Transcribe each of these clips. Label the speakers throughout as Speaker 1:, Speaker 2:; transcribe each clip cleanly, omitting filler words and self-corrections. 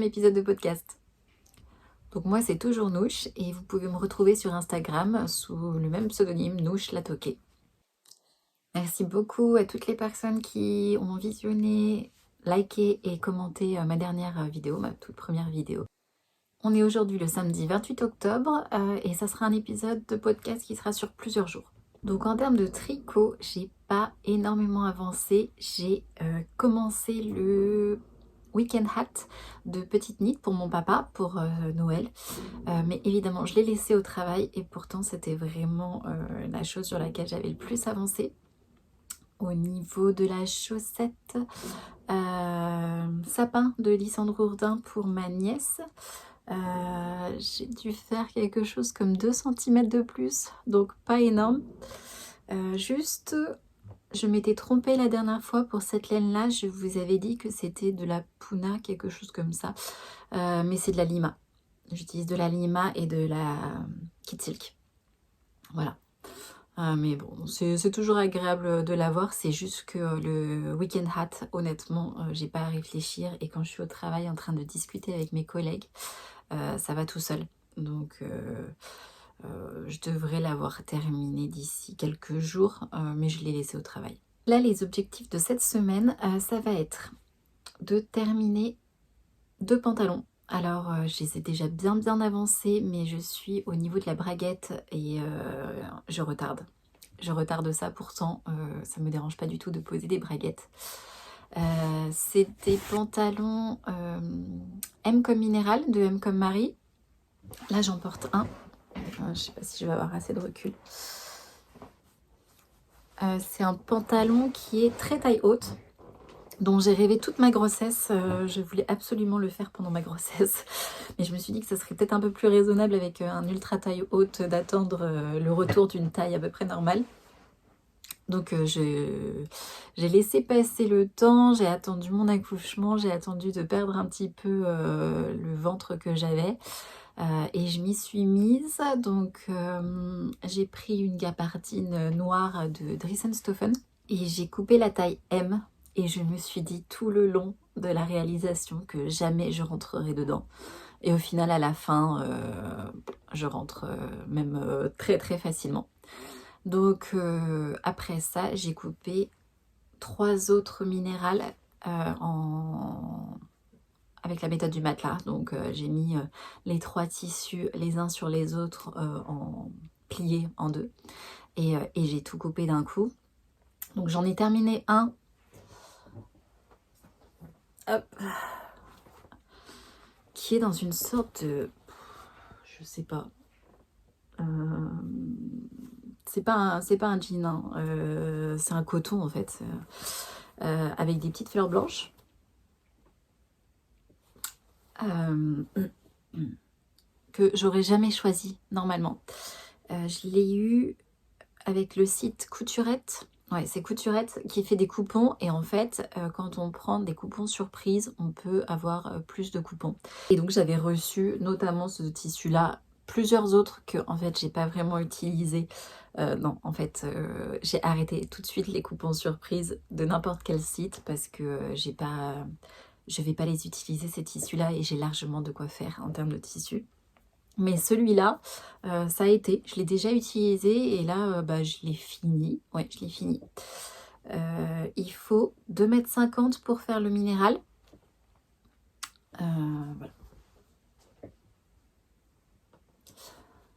Speaker 1: deuxième épisode de podcast. Donc moi c'est toujours Nouche et vous pouvez me retrouver sur Instagram sous le même pseudonyme Nouche la Toquée. Merci beaucoup à toutes les personnes qui ont visionné, liké et commenté ma dernière vidéo, ma toute première vidéo. On est aujourd'hui le samedi 28 octobre et ça sera un épisode de podcast qui sera sur plusieurs jours. Donc en termes de tricot, j'ai pas énormément avancé. J'ai commencé le weekend hat de petite knit pour mon papa pour Noël. Mais évidemment, je l'ai laissé au travail et pourtant c'était vraiment la chose sur laquelle j'avais le plus avancé. Au niveau de la chaussette, sapin de Lysandre Ourdin pour ma nièce. J'ai dû faire quelque chose comme 2 cm de plus, donc pas énorme. Juste, je m'étais trompée la dernière fois pour cette laine-là. Je vous avais dit que c'était de la Puna, quelque chose comme ça. Mais c'est de la Lima. J'utilise de la Lima et de la Kit Silk. Voilà. Mais bon, c'est toujours agréable de l'avoir. C'est juste que le weekend hat, honnêtement, j'ai pas à réfléchir. Et quand je suis au travail en train de discuter avec mes collègues, ça va tout seul. Donc, je devrais l'avoir terminé d'ici quelques jours, mais je l'ai laissé au travail. Là, les objectifs de cette semaine, ça va être de terminer 2 pantalons. Alors, je les ai déjà bien avancés, mais je suis au niveau de la braguette et je retarde. Je retarde ça, pourtant, ça me dérange pas du tout de poser des braguettes. C'est des pantalons M comme Minéral, de M comme Marie. Là, j'en porte un. Je sais pas si je vais avoir assez de recul. C'est un pantalon qui est très taille haute, dont j'ai rêvé toute ma grossesse. Je voulais absolument le faire pendant ma grossesse, mais je me suis dit que ça serait peut-être un peu plus raisonnable avec un ultra taille haute d'attendre le retour d'une taille à peu près normale. Donc j'ai laissé passer le temps, j'ai attendu mon accouchement, j'ai attendu de perdre un petit peu le ventre que j'avais. Et je m'y suis mise. Donc j'ai pris une gabardine noire de Dries&Stoffen et j'ai coupé la taille M. Et je me suis dit tout le long de la réalisation que jamais je rentrerai dedans. Et au final, à la fin, je rentre même très facilement. Donc après ça, j'ai coupé 3 autres minérales avec la méthode du matelas. Donc j'ai mis les 3 tissus les uns sur les autres en pliés en 2. Et j'ai tout coupé d'un coup. Donc j'en ai terminé un. Hop. Qui est dans une sorte de... Je sais pas. C'est pas un jean, hein. C'est un coton en fait. Avec des petites fleurs blanches. Que j'aurais jamais choisi normalement. Je l'ai eu avec le site Couturette. Ouais, c'est Couturette qui fait des coupons et en fait, quand on prend des coupons surprise, on peut avoir plus de coupons. Et donc j'avais reçu notamment ce tissu-là, plusieurs autres que en fait j'ai pas vraiment utilisé. Non, en fait, j'ai arrêté tout de suite les coupons surprises de n'importe quel site parce que je vais pas les utiliser ces tissus-là et j'ai largement de quoi faire en termes de tissu. Mais celui-là, ça a été, je l'ai déjà utilisé et là, je l'ai fini. Ouais, je l'ai fini. Il faut 2,50 m pour faire le minéral. Voilà.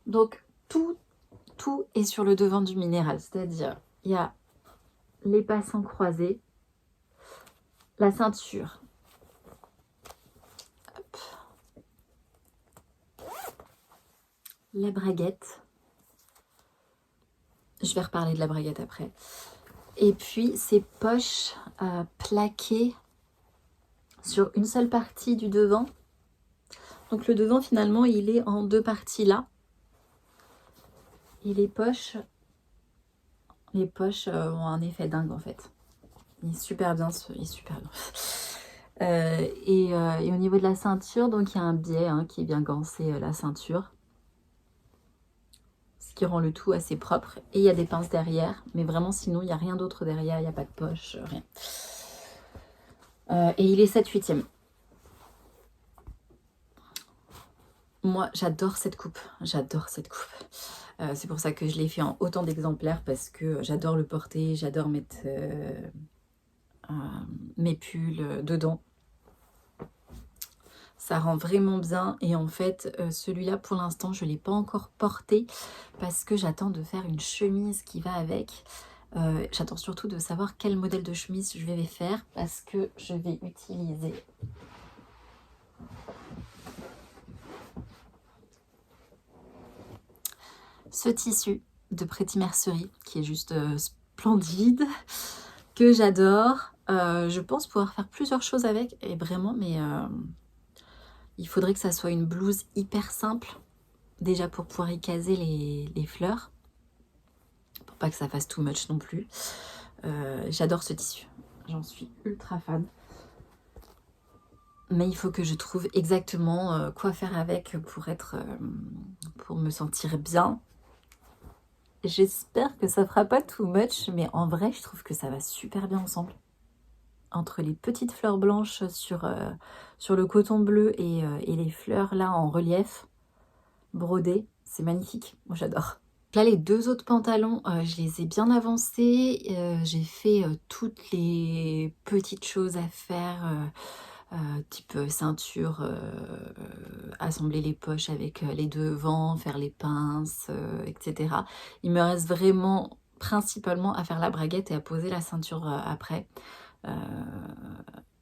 Speaker 1: Donc, tout est sur le devant du minéral. C'est-à-dire, il y a les passants croisés, la ceinture. Hop. La braguette. Je vais reparler de la braguette après. Et puis ces poches plaquées sur une seule partie du devant. Donc le devant finalement il est en 2 parties là. Et les poches ont un effet dingue en fait. Il est super bien. Et au niveau de la ceinture, donc il y a un biais qui est bien gancé la ceinture. Ce qui rend le tout assez propre. Et il y a des pinces derrière. Mais vraiment sinon il n'y a rien d'autre derrière. Il n'y a pas de poche, rien. Et il est 7/8e. Moi, j'adore cette coupe. J'adore cette coupe. C'est pour ça que je l'ai fait en autant d'exemplaires parce que j'adore le porter, j'adore mettre mes pulls dedans. Ça rend vraiment bien et en fait celui-là pour l'instant je ne l'ai pas encore porté parce que j'attends de faire une chemise qui va avec. J'attends surtout de savoir quel modèle de chemise je vais faire parce que je vais utiliser ce tissu de Pretty Mercerie qui est juste splendide, que j'adore. Je pense pouvoir faire plusieurs choses avec et vraiment mais il faudrait que ça soit une blouse hyper simple déjà pour pouvoir y caser les fleurs pour pas que ça fasse too much non plus. J'adore ce tissu, j'en suis ultra fan. Mais il faut que je trouve exactement quoi faire avec pour me sentir bien. J'espère que ça fera pas too much, mais en vrai, je trouve que ça va super bien ensemble. Entre les petites fleurs blanches sur le coton bleu et les fleurs là en relief brodées, c'est magnifique. Moi, j'adore. Là, les deux autres pantalons, je les ai bien avancés. J'ai fait toutes les petites choses à faire, type ceinture, assembler les poches avec les devants, faire les pinces, etc. Il me reste vraiment principalement à faire la braguette et à poser la ceinture après.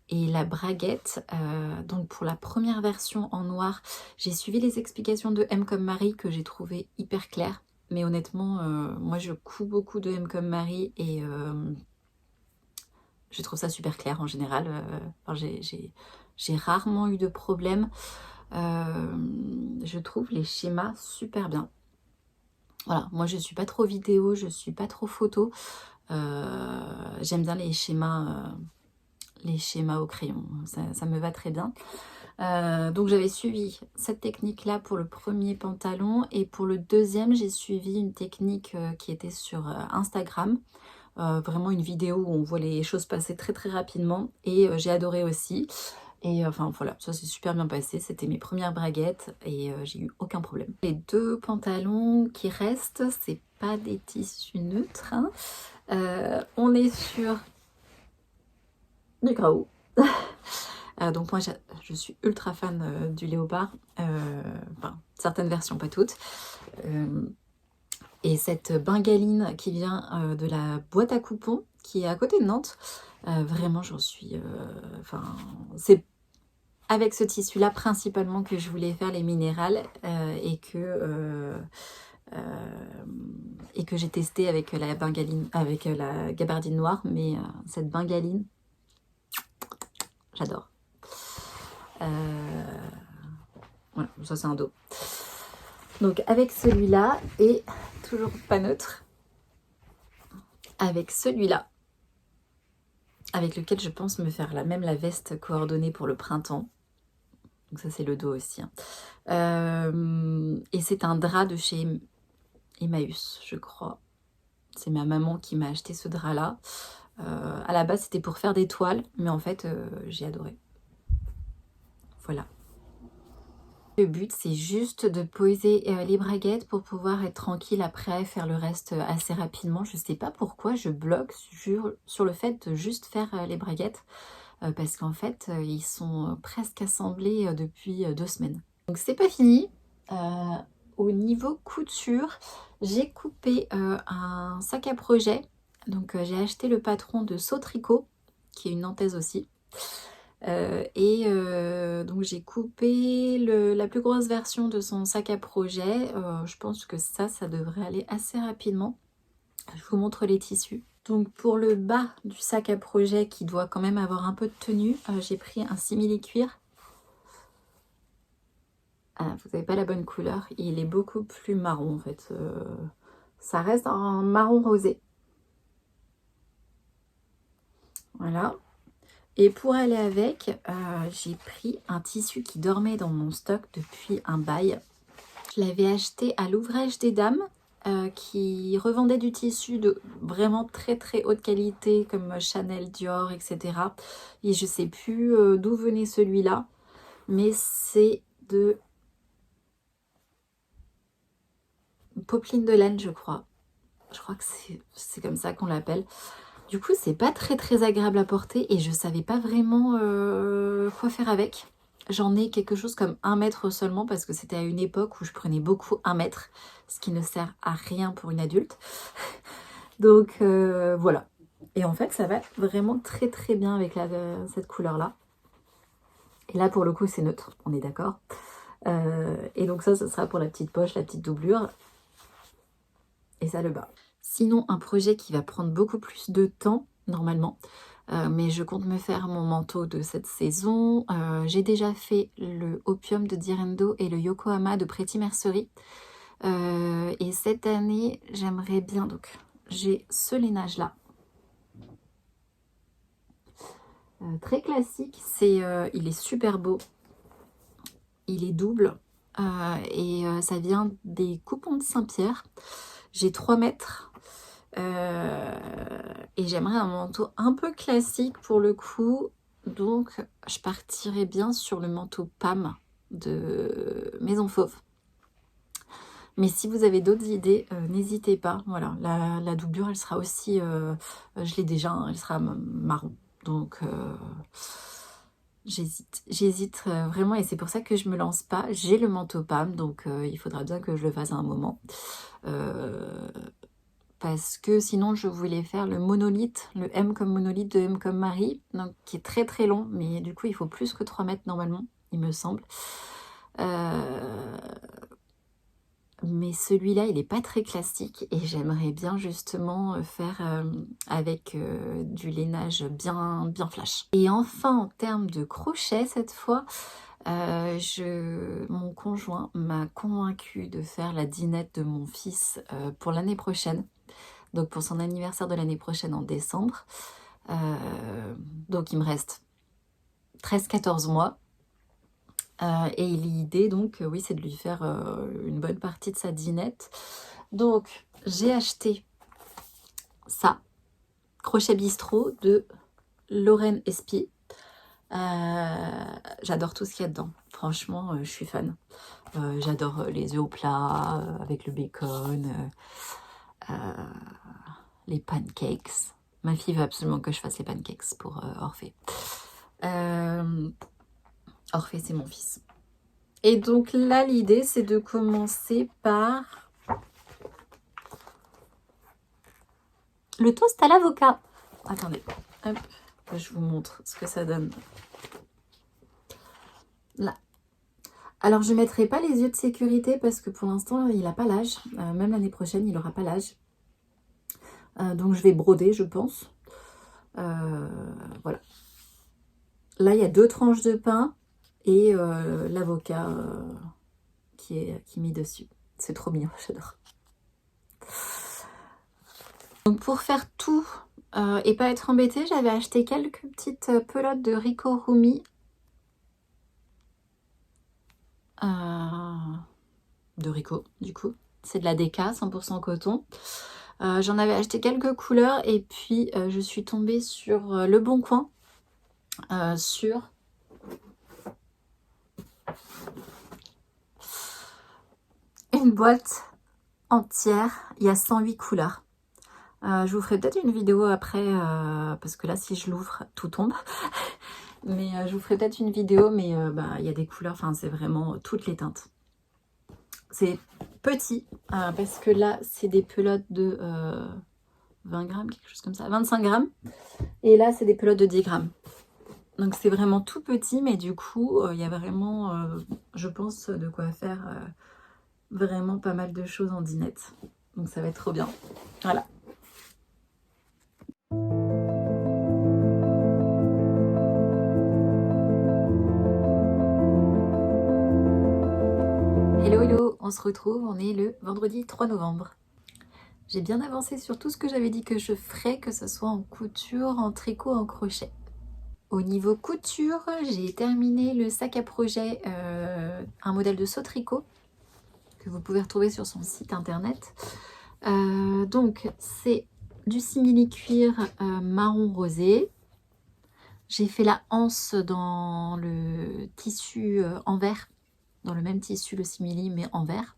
Speaker 1: Et la braguette, donc pour la première version en noir, j'ai suivi les explications de M comme Marie que j'ai trouvé hyper claires. Mais honnêtement, moi je couds beaucoup de M comme Marie et je trouve ça super clair en général. Enfin, j'ai rarement eu de problème. Je trouve les schémas super bien. Voilà, moi je suis pas trop vidéo, je suis pas trop photo. J'aime bien les schémas au crayon, ça me va très bien. Donc j'avais suivi cette technique là pour le premier pantalon et pour le deuxième j'ai suivi une technique qui était sur Instagram. Vraiment une vidéo où on voit les choses passer très très rapidement et j'ai adoré aussi. Et enfin voilà, ça s'est super bien passé, c'était mes premières braguettes et j'ai eu aucun problème. Les deux pantalons qui restent, c'est pas des tissus neutres, hein. On est sur du Grao. Donc moi je suis ultra fan du léopard, enfin certaines versions, pas toutes. Et cette bengaline qui vient de la boîte à coupons qui est à côté de Nantes, vraiment j'en suis... Enfin, c'est avec ce tissu-là principalement que je voulais faire les minérales et que j'ai testé avec la bengaline, avec la gabardine noire, mais cette bengaline, j'adore. Voilà, ça c'est un dos. Donc avec celui-là et toujours pas neutre, avec celui-là, avec lequel je pense me faire la veste coordonnée pour le printemps. Donc ça c'est le dos aussi. Et c'est un drap de chez Emmaüs, je crois. C'est ma maman qui m'a acheté ce drap-là. À la base c'était pour faire des toiles, mais en fait j'ai adoré. Voilà. Le but, c'est juste de poser les braguettes pour pouvoir être tranquille après, faire le reste assez rapidement. Je ne sais pas pourquoi je bloque sur le fait de juste faire les braguettes, parce qu'en fait, ils sont presque assemblés depuis 2 semaines. Donc, c'est pas fini. Au niveau couture, j'ai coupé un sac à projet. Donc, j'ai acheté le patron de Saut Tricot, qui est une Nantaise aussi. Donc j'ai coupé la plus grosse version de son sac à projet. Je pense que ça devrait aller assez rapidement. Je vous montre les tissus. Donc pour le bas du sac à projet qui doit quand même avoir un peu de tenue, j'ai pris un simili-cuir. Ah, vous n'avez pas la bonne couleur, il est beaucoup plus marron en fait. Ça reste un marron rosé. Voilà. Et pour aller avec, j'ai pris un tissu qui dormait dans mon stock depuis un bail. Je l'avais acheté à l'Ouvrage des Dames, qui revendait du tissu de vraiment très très haute qualité, comme Chanel, Dior, etc. Et je sais plus d'où venait celui-là, mais c'est de popeline de laine, je crois. Je crois que c'est comme ça qu'on l'appelle. Du coup, c'est pas très agréable à porter et je savais pas vraiment quoi faire avec. J'en ai quelque chose comme 1 mètre seulement parce que c'était à une époque où je prenais beaucoup 1 mètre, ce qui ne sert à rien pour une adulte. Donc voilà. Et en fait, ça va vraiment très bien avec cette couleur-là. Et là, pour le coup, c'est neutre, on est d'accord. Et donc ça, ce sera pour la petite poche, la petite doublure. Et ça, le bas. Sinon, un projet qui va prendre beaucoup plus de temps, normalement. Mais je compte me faire mon manteau de cette saison. J'ai déjà fait le Opium de Direndo et le Yokohama de Pretty Mercerie. Et cette année, j'aimerais bien... Donc, j'ai ce lainage-là. Très classique. Il est super beau. Il est double. Et ça vient des coupons de Saint-Pierre. J'ai 3 mètres. Et j'aimerais un manteau un peu classique pour le coup. Donc, je partirai bien sur le manteau PAM de Maison Fauve. Mais si vous avez d'autres idées, n'hésitez pas. Voilà, la doublure, elle sera aussi... je l'ai déjà, hein, elle sera marron. Donc, j'hésite vraiment et c'est pour ça que je me lance pas. J'ai le manteau PAM, donc il faudra bien que je le fasse à un moment. Parce que sinon, je voulais faire le monolithe, le M comme monolithe de M comme Marie, donc, qui est très long, mais du coup, il faut plus que 3 mètres normalement, il me semble. Mais celui-là, il n'est pas très classique et j'aimerais bien justement faire avec du lainage bien flash. Et enfin, en termes de crochet, cette fois, mon conjoint m'a convaincue de faire la dinette de mon fils pour l'année prochaine. Donc pour son anniversaire de l'année prochaine en décembre. Donc il me reste 13-14 mois. Et l'idée, donc, oui, c'est de lui faire une bonne partie de sa dinette. Donc, j'ai acheté ça, Crochet Bistrot de Lorraine Espy. J'adore tout ce qu'il y a dedans. Franchement, je suis fan. J'adore les œufs au plat, avec le bacon, les pancakes. Ma fille veut absolument que je fasse les pancakes pour Orphée. Orphée, c'est mon fils. Et donc là, l'idée, c'est de commencer par le toast à l'avocat. Attendez, hop, je vous montre ce que ça donne. Là. Alors, je ne mettrai pas les yeux de sécurité parce que pour l'instant, il n'a pas l'âge. Même l'année prochaine, il n'aura pas l'âge. Donc, je vais broder, je pense. Voilà. Là, il y a 2 tranches de pain et l'avocat qui est mis dessus. C'est trop mignon, j'adore. Donc pour faire tout et pas être embêtée, j'avais acheté quelques petites pelotes de Rico Rumi. De Rico, du coup. C'est de la DK, 100% coton. J'en avais acheté quelques couleurs et puis je suis tombée sur Le Bon Coin. Sur une boîte entière. Il y a 108 couleurs. Je vous ferai peut-être une vidéo après, parce que là, si je l'ouvre, tout tombe. Mais je vous ferai peut-être une vidéo, mais il y a des couleurs, enfin, c'est vraiment toutes les teintes. C'est petit, parce que là, c'est des pelotes de 20 grammes, quelque chose comme ça, 25 grammes. Et là, c'est des pelotes de 10 grammes. Donc, c'est vraiment tout petit, mais du coup, il y a vraiment, je pense, de quoi faire vraiment pas mal de choses en dinette. Donc, ça va être trop bien. Voilà. Hello, on se retrouve, on est le vendredi 3 novembre. J'ai bien avancé sur tout ce que j'avais dit que je ferais, que ce soit en couture, en tricot, en crochet. Au niveau couture, j'ai terminé le sac à projet, un modèle de saut tricot, que vous pouvez retrouver sur son site internet. Donc, c'est du simili-cuir marron rosé. J'ai fait la anse dans le tissu en vert, dans le même tissu, le simili, mais en vert.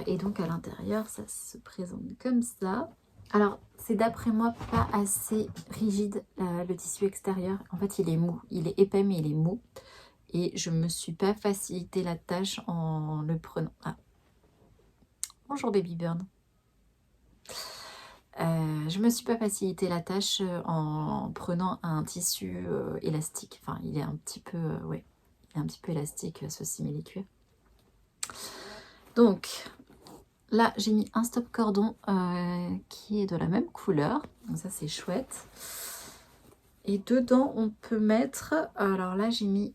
Speaker 1: Et donc à l'intérieur, ça se présente comme ça. Alors, c'est d'après moi pas assez rigide le tissu extérieur. En fait, il est mou. Il est épais, mais il est mou. Et je me suis pas facilité la tâche en le prenant. Ah, bonjour Baby Bird. Je me suis pas facilité la tâche en prenant un tissu élastique. Enfin, il est un petit peu, ouais, il est un petit peu élastique ce simili-cuir. Donc là, j'ai mis un stop cordon qui est de la même couleur. Donc ça, c'est chouette. Et dedans, on peut mettre... Alors là, j'ai mis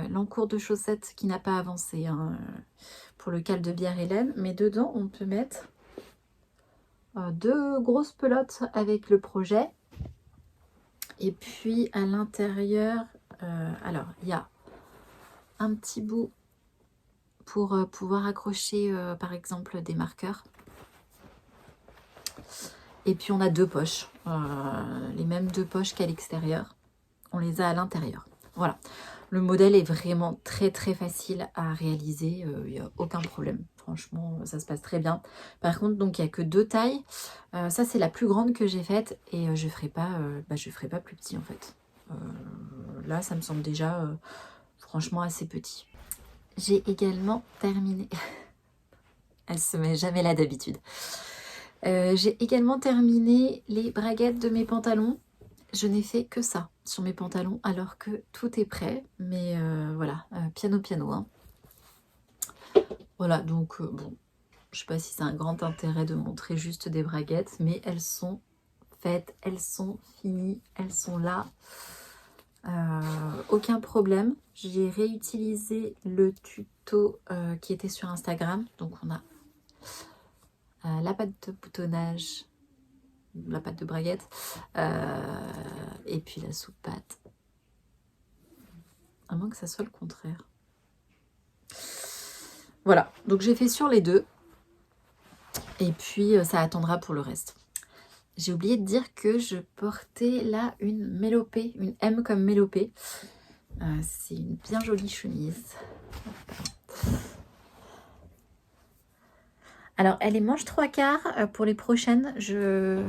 Speaker 1: l'encours de chaussettes qui n'a pas avancé hein, pour le cal de bière Hélène. Mais dedans, on peut mettre 2 grosses pelotes avec le projet. Et puis à l'intérieur, alors il y a un petit bout pour pouvoir accrocher par exemple des marqueurs. Et puis on a 2 poches, les mêmes 2 poches qu'à l'extérieur. On les a à l'intérieur. Voilà. Le modèle est vraiment très très facile à réaliser. Il n'y a aucun problème. Franchement, ça se passe très bien. Par contre, donc il n'y a que 2 tailles. Ça, c'est la plus grande que j'ai faite. Et je ne ferai pas plus petit en fait. Là, ça me semble déjà franchement assez petit. J'ai également terminé. Elle se met jamais là d'habitude. J'ai également terminé les braguettes de mes pantalons. Je n'ai fait que ça sur mes pantalons alors que tout est prêt. Mais voilà, piano hein. Voilà, donc bon, je sais pas si c'est un grand intérêt de montrer juste des braguettes, mais elles sont faites, elles sont finies, elles sont là. Aucun problème. J'ai réutilisé le tuto qui était sur Instagram. Donc on a la patte de boutonnage, la patte de braguette et puis la sous-patte. À moins que ça soit le contraire. Voilà, donc j'ai fait sur les 2. Et puis ça attendra pour le reste. J'ai oublié de dire que je portais là une mélopée, une M comme mélopée. C'est une bien jolie chemise. Alors, elle est manche 3/4. Pour les prochaines, je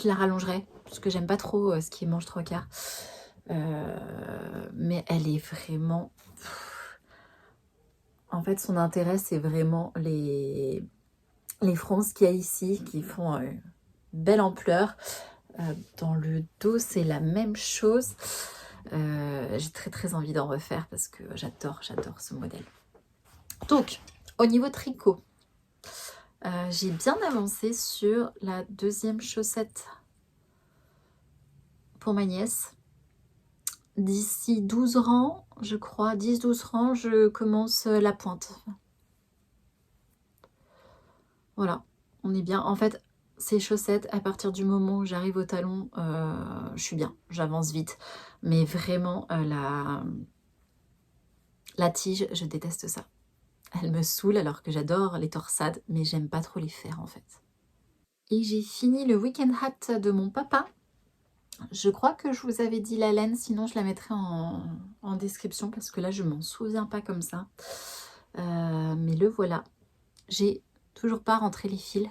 Speaker 1: la rallongerai. Parce que j'aime pas trop ce qui est manche 3/4. Mais elle est vraiment... En fait, son intérêt, c'est vraiment les fronces qu'il y a ici, qui font belle ampleur. Dans le dos, c'est la même chose. J'ai très très envie d'en refaire parce que j'adore ce modèle. Donc, au niveau tricot, j'ai bien avancé sur la 2e chaussette pour ma nièce. D'ici 12 rangs, je crois, 10-12 rangs, je commence la pointe. Voilà, on est bien. En fait, ces chaussettes, à partir du moment où j'arrive au talon, je suis bien, j'avance vite. Mais vraiment, la tige, je déteste ça. Elle me saoule alors que j'adore les torsades, mais j'aime pas trop les faire en fait. Et j'ai fini le week-end hat de mon papa. Je crois que je vous avais dit la laine, sinon je la mettrai en description parce que là je m'en souviens pas comme ça. Mais le voilà. J'ai toujours pas rentré les fils.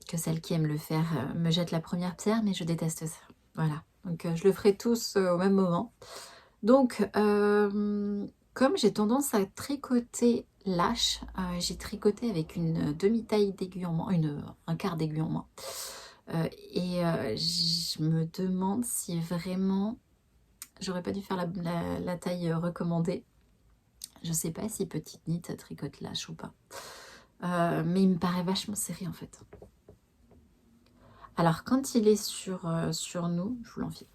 Speaker 1: Que celle qui aime le faire me jette la première pierre, mais je déteste ça. Voilà. Donc je le ferai tous au même moment. Donc comme j'ai tendance à tricoter lâche, j'ai tricoté avec une demi-taille d'aiguille en moins, un quart d'aiguille en moins. Je me demande si vraiment j'aurais pas dû faire la taille recommandée. Je sais pas si petite knit tricote lâche ou pas. Mais il me paraît vachement serré en fait. Alors quand il est sur nous, je vous l'enfile.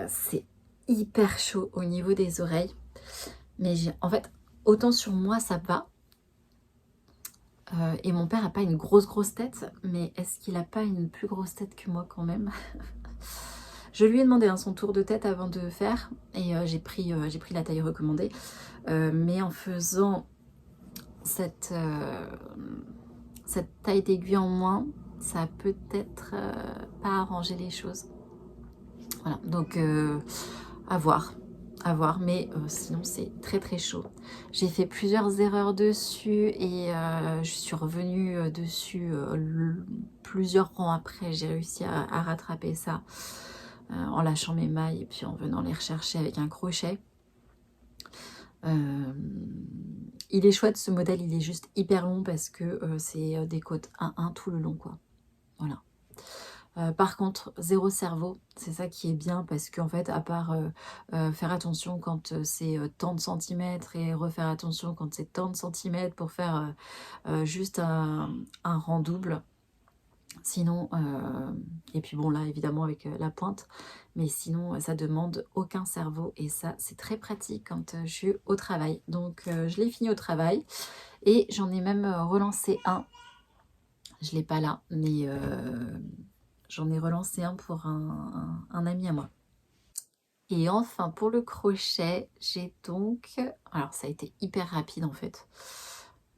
Speaker 1: C'est hyper chaud au niveau des oreilles. Mais en fait, autant sur moi ça va. Et mon père n'a pas une grosse tête. Mais est-ce qu'il n'a pas une plus grosse tête que moi quand même? Je lui ai demandé son tour de tête avant de faire. Et j'ai pris la taille recommandée. Mais en faisant cette cette taille d'aiguille en moins, ça a peut-être pas arrangé les choses. Voilà, donc à voir. À voir, mais sinon c'est très très chaud. J'ai fait plusieurs erreurs dessus et je suis revenue dessus plusieurs rangs après. J'ai réussi à rattraper ça en lâchant mes mailles et puis en venant les rechercher avec un crochet. Il est chouette ce modèle, il est juste hyper long parce que c'est des côtes 1-1 tout le long, quoi. Voilà. Par contre, zéro cerveau, c'est ça qui est bien parce qu'en fait, à part faire attention quand c'est tant de centimètres et refaire attention quand c'est tant de centimètres pour faire juste un rang double. Sinon, et puis bon là évidemment avec la pointe, mais sinon ça demande aucun cerveau et ça c'est très pratique quand je suis au travail. Donc je l'ai fini au travail et j'en ai même relancé un. Je ne l'ai pas là, mais j'en ai relancé un pour un ami à moi. Et enfin, pour le crochet, j'ai donc... Alors, ça a été hyper rapide, en fait.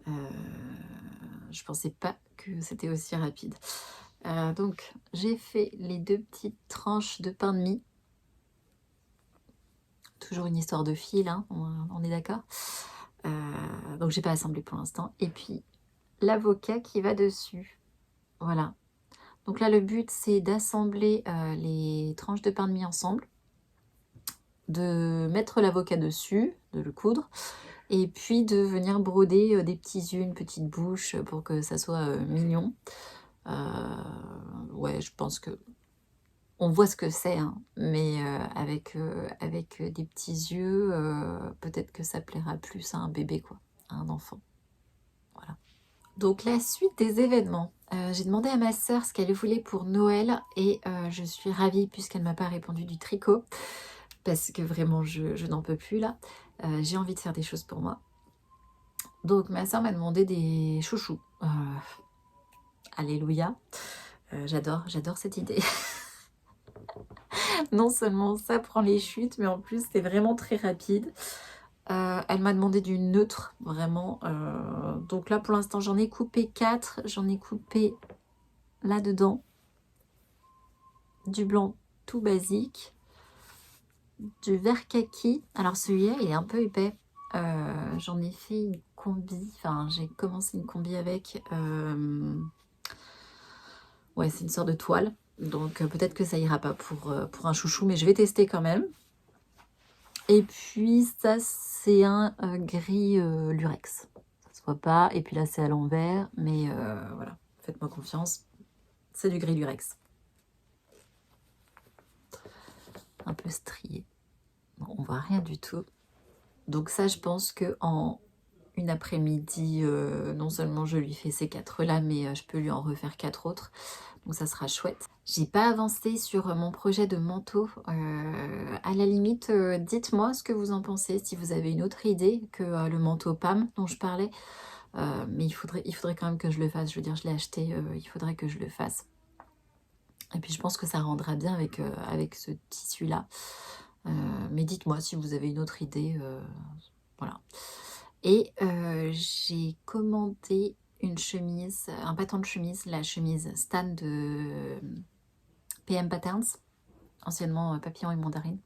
Speaker 1: Je pensais pas que c'était aussi rapide. Donc, j'ai fait les 2 petites tranches de pain de mie. Toujours une histoire de fil, hein, on est d'accord. Donc, j'ai pas assemblé pour l'instant. Et puis, l'avocat qui va dessus. Voilà. Donc là, le but, c'est d'assembler les tranches de pain de mie ensemble, de mettre l'avocat dessus, de le coudre, et puis de venir broder des petits yeux, une petite bouche pour que ça soit mignon. Ouais, je pense que on voit ce que c'est, hein, mais avec des petits yeux, peut-être que ça plaira plus à un bébé, quoi, à un enfant. Voilà. Donc la suite des événements. J'ai demandé à ma sœur ce qu'elle voulait pour Noël et je suis ravie puisqu'elle ne m'a pas répondu du tricot parce que vraiment je n'en peux plus là. J'ai envie de faire des choses pour moi. Donc ma sœur m'a demandé des chouchous. Alléluia. J'adore cette idée. Non seulement ça prend les chutes, mais en plus c'est vraiment très rapide. Elle m'a demandé du neutre, vraiment. Donc là, pour l'instant, j'en ai coupé 4. J'en ai coupé là-dedans du blanc tout basique, du vert kaki. Alors celui-là, il est un peu épais. J'en ai fait une combi. Enfin, j'ai commencé une combi avec. Ouais, c'est une sorte de toile. Donc peut-être que ça ira pas pour un chouchou, mais je vais tester quand même. Et puis ça, c'est un gris lurex. Ça se voit pas. Et puis là, c'est à l'envers. Mais voilà, faites-moi confiance. C'est du gris lurex. Un peu strié. Bon, on voit rien du tout. Donc ça, je pense que en une après-midi, non seulement je lui fais ces 4 là, mais je peux lui en refaire 4 autres. Donc ça sera chouette. J'ai pas avancé sur mon projet de manteau. À la limite, dites-moi ce que vous en pensez, si vous avez une autre idée que le manteau Pam dont je parlais. Mais il faudrait quand même que je le fasse. Je veux dire, je l'ai acheté, il faudrait que je le fasse. Et puis je pense que ça rendra bien avec ce tissu-là. Mais dites-moi si vous avez une autre idée. Voilà. Et j'ai commandé une chemise, un patron de chemise, la chemise Stan de PM Patterns, anciennement Papillon et Mandarine.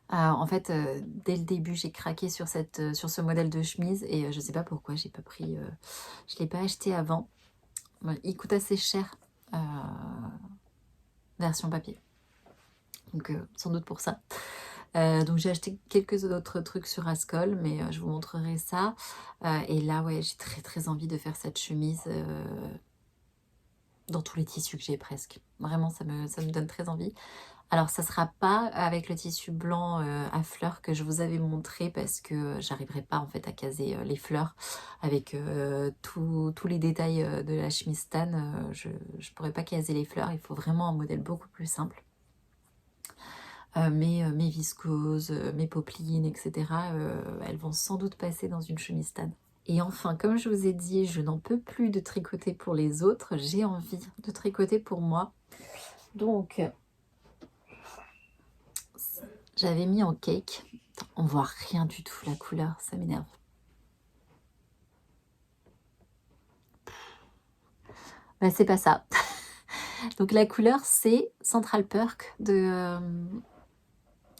Speaker 1: En fait, dès le début, j'ai craqué sur ce modèle de chemise et je sais pas pourquoi j'ai pas pris, je l'ai pas acheté avant. Il coûte assez cher, version papier. Donc sans doute pour ça. Donc j'ai acheté quelques autres trucs sur Ascol, mais je vous montrerai ça. Et là, ouais, j'ai très très envie de faire cette chemise dans tous les tissus que j'ai presque. Vraiment, ça me donne très envie. Alors, ça sera pas avec le tissu blanc à fleurs que je vous avais montré parce que j'arriverai pas en fait à caser les fleurs avec tous les détails de la chemise Stan. Je pourrais pas caser les fleurs. Il faut vraiment un modèle beaucoup plus simple. Mes viscoses, mes popelines, etc. Elles vont sans doute passer dans une chemise Stan. Et enfin, comme je vous ai dit, je n'en peux plus de tricoter pour les autres. J'ai envie de tricoter pour moi. Donc, j'avais mis en cake. On voit rien du tout, la couleur, ça m'énerve. Bah, c'est pas ça. Donc la couleur, c'est Central Perk de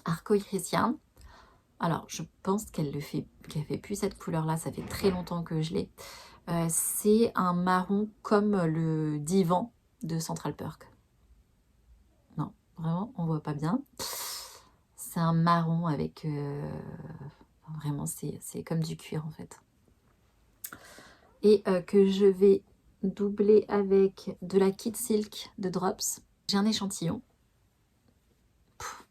Speaker 1: Arco Iris Yarn. Alors, je pense qu'elle fait plus cette couleur-là, ça fait très longtemps que je l'ai. C'est un marron comme le divan de Central Perk. Non, vraiment, on voit pas bien. C'est un marron avec... vraiment, c'est comme du cuir en fait. Et que je vais doubler avec de la Kid Silk de Drops. J'ai un échantillon. Pff,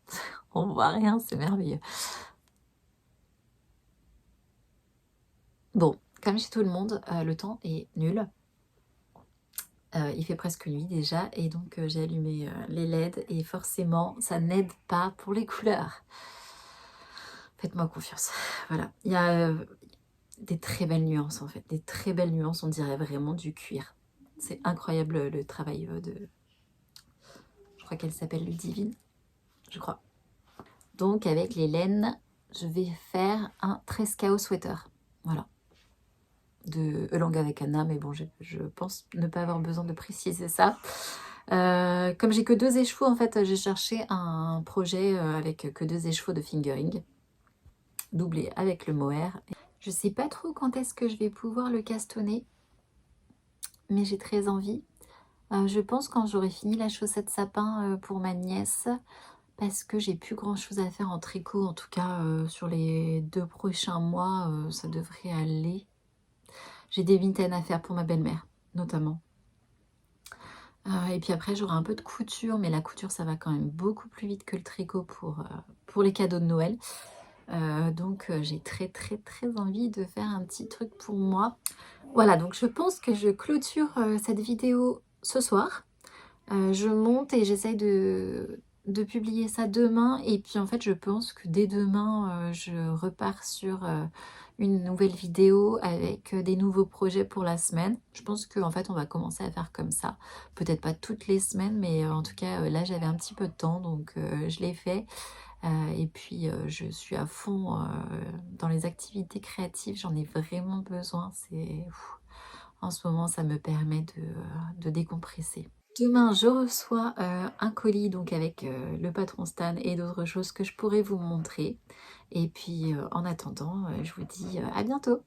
Speaker 1: on voit rien, c'est merveilleux. Bon, comme chez tout le monde, le temps est nul. Il fait presque nuit déjà et donc j'ai allumé les LED et forcément ça n'aide pas pour les couleurs. Faites-moi confiance. Voilà, il y a des très belles nuances en fait, des très belles nuances, on dirait vraiment du cuir. C'est incroyable le travail de... Je crois qu'elle s'appelle Ludivine, je crois. Donc avec les laines, je vais faire un Trescao sweater. Voilà. De Elanga avec Anna, mais bon, je pense ne pas avoir besoin de préciser ça. Comme j'ai que 2 échevaux, en fait, j'ai cherché un projet avec que 2 échevaux de fingering, doublé avec le mohair. Je sais pas trop quand est-ce que je vais pouvoir le castonner, mais j'ai très envie. Je pense quand j'aurai fini la chaussette sapin pour ma nièce, parce que j'ai plus grand chose à faire en tricot, en tout cas sur les 2 prochains mois, ça devrait aller. J'ai des vingtaines à faire pour ma belle-mère, notamment. Et puis après, j'aurai un peu de couture, mais la couture, ça va quand même beaucoup plus vite que le tricot pour les cadeaux de Noël. Donc, j'ai très, très, très envie de faire un petit truc pour moi. Voilà, donc je pense que je clôture cette vidéo ce soir. Je monte et j'essaye de publier ça demain. Et puis, en fait, je pense que dès demain, je repars sur une nouvelle vidéo avec des nouveaux projets pour la semaine. Je pense qu'en fait, on va commencer à faire comme ça. Peut-être pas toutes les semaines, mais en tout cas, là, j'avais un petit peu de temps, donc je l'ai fait. Et puis, je suis à fond dans les activités créatives. J'en ai vraiment besoin. En ce moment, ça me permet de décompresser. Demain, je reçois un colis donc avec le patron Stan et d'autres choses que je pourrais vous montrer. Et puis, en attendant, je vous dis à bientôt.